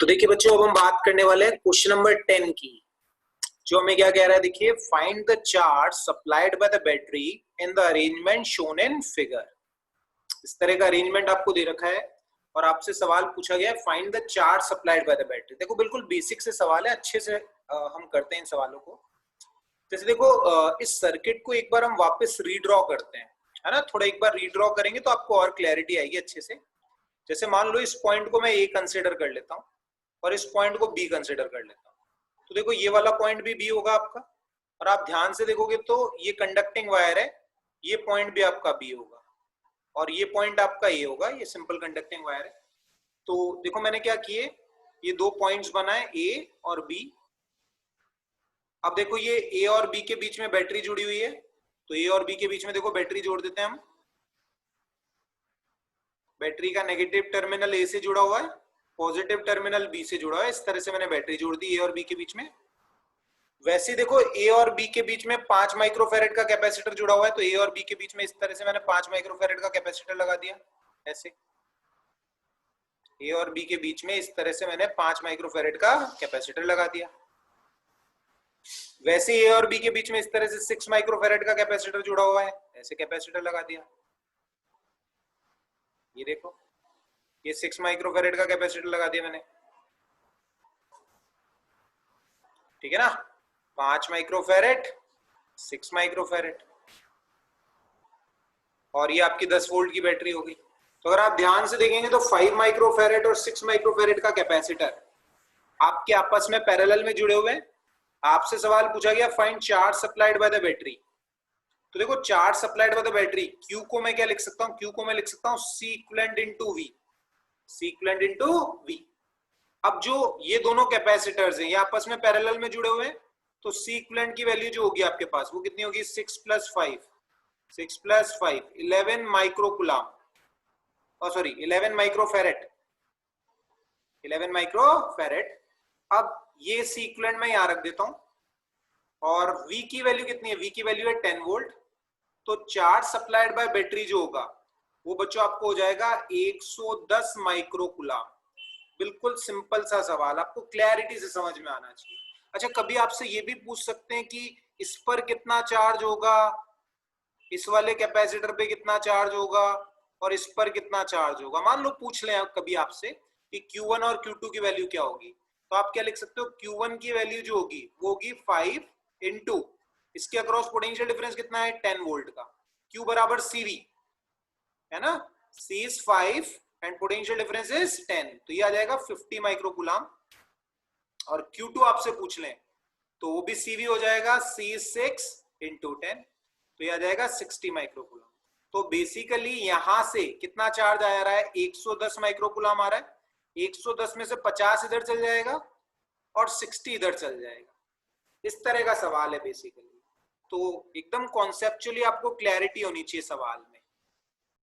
तो देखिए बच्चों, अब हम बात करने वाले हैं क्वेश्चन नंबर 10 की। जो हमें क्या कह रहा है, देखिए find the charge supplied by the battery in the arrangement shown in figure. इस तरह का अरेंजमेंट आपको दे रखा है और आपसे सवाल पूछा गया है find the charge supplied by the battery. देखो बिल्कुल बेसिक से सवाल है, अच्छे से हम करते हैं इन सवालों को। जैसे देखो इस सर्किट को एक बार हम वापस रीड्रॉ करते हैं, है ना। थोड़ा एक बार रीड्रॉ करेंगे तो आपको और क्लैरिटी आएगी अच्छे से। जैसे मान लो इस पॉइंट को मैं ए कंसिडर कर लेता हूँ और इस पॉइंट को बी कंसिडर कर लेता हूँ। तो देखो ये वाला पॉइंट भी बी होगा आपका, और आप ध्यान से देखोगे तो ये कंडक्टिंग वायर है, ये पॉइंट भी आपका बी होगा और ये पॉइंट आपका ए होगा, ये सिंपल कंडक्टिंग वायर है। तो देखो मैंने क्या किए, ये दो पॉइंट्स बनाए ए और बी। अब देखो ये ए और बी के बीच में बैटरी जुड़ी हुई है, तो ए और बी के बीच में देखो बैटरी जोड़ देते हैं हम। बैटरी का नेगेटिव टर्मिनल ए से जुड़ा हुआ है, पॉजिटिव टर्मिनल बी से जुड़ा है। इस तरह से मैंने बैटरी जोड़ दी ए और बी के बीच में। वैसे देखो ए और बी के बीच में 5 माइक्रोफैरेड का कैपेसिटर जुड़ा हुआ है, तो ए और बी के बीच में इस तरह से मैंने 5 माइक्रोफैरेड का कैपेसिटर लगा दिया। ऐसे ए और बी के बीच में इस तरह से मैंने 5 माइक्रोफैरेड का कैपेसिटर लगा दिया। वैसे ए और बी के बीच में इस तरह से 6 माइक्रोफैरेड का कैपेसिटर जुड़ा हुआ है, ऐसे कैपेसिटर लगा दिया। ये देखो ये 6 माइक्रोफैरेड का कैपेसिटर लगा दिया मैंने, ठीक है ना। 5 माइक्रोफैरेड 6 माइक्रोफैरेड, और ये आपकी 10 वोल्ट की बैटरी होगी। तो अगर आप ध्यान से देखेंगे तो 5 माइक्रोफैरेड और 6 माइक्रोफैरेड का कैपेसिटर आपके आपस में पैरेलल में जुड़े हुए हैं। आपसे सवाल पूछा गया find charge supplied by the battery. तो देखो charge supplied by the battery, Q को मैं क्या लिख सकता हूं, क्यू को मैं लिख सकता हूं C equivalent into V, C equivalent into V. अब जो ये दोनों कैपेसिटर्स हैं ये आपस में पैरेलल में जुड़े हुए हैं, तो सी इक्विवेलेंट की वैल्यू जो होगी आपके पास वो कितनी होगी, 6 + 5, 6 + 5 11 माइक्रोकुलाम, सॉरी 11 माइक्रोफैरेड, 11 माइक्रोफैरेड। अब ये सी इक्विवेलेंट मैं यहां रख देता हूं, और V की वैल्यू कितनी है, V की वैल्यू है 10 वोल्ट। तो चार्ज सप्लाइड बाय बैटरी जो होगा वो बच्चों आपको हो जाएगा 110 माइक्रोकुलाम। बिल्कुल सिंपल सा सवाल, आपको क्लैरिटी से समझ में आना चाहिए। अच्छा, कभी आपसे ये भी पूछ सकते हैं कि इस पर कितना चार्ज होगा, इस वाले कैपेसिटर पे कितना चार्ज होगा और इस पर कितना चार्ज होगा। मान लो पूछ लें कभी आपसे कि Q1 और Q2 की वैल्यू क्या होगी, तो आप क्या लिख सकते हो, Q1 की वैल्यू जो होगी वो होगी 5 इंटू इसके अक्रॉस पोटेंशियल डिफरेंस कितना है 10 वोल्ट का, Q बराबर CV है ना, C is 5 and potential difference is 10, तो ये आ जाएगा 50 माइक्रोकुलाम। और Q2 आपसे पूछ लें तो वो भी CV हो जाएगा, C is 6 इंटू 10, तो ये आ जाएगा 60 माइक्रोकुलाम। तो बेसिकली यहां से कितना चार्ज आ रहा है, 110 माइक्रोकुलाम आ रहा है। 110 में से 50 इधर चल जाएगा और 60 इधर चल जाएगा। इस तरह का सवाल है बेसिकली। तो एकदम कॉन्सेप्चुअली आपको क्लैरिटी होनी चाहिए सवाल में।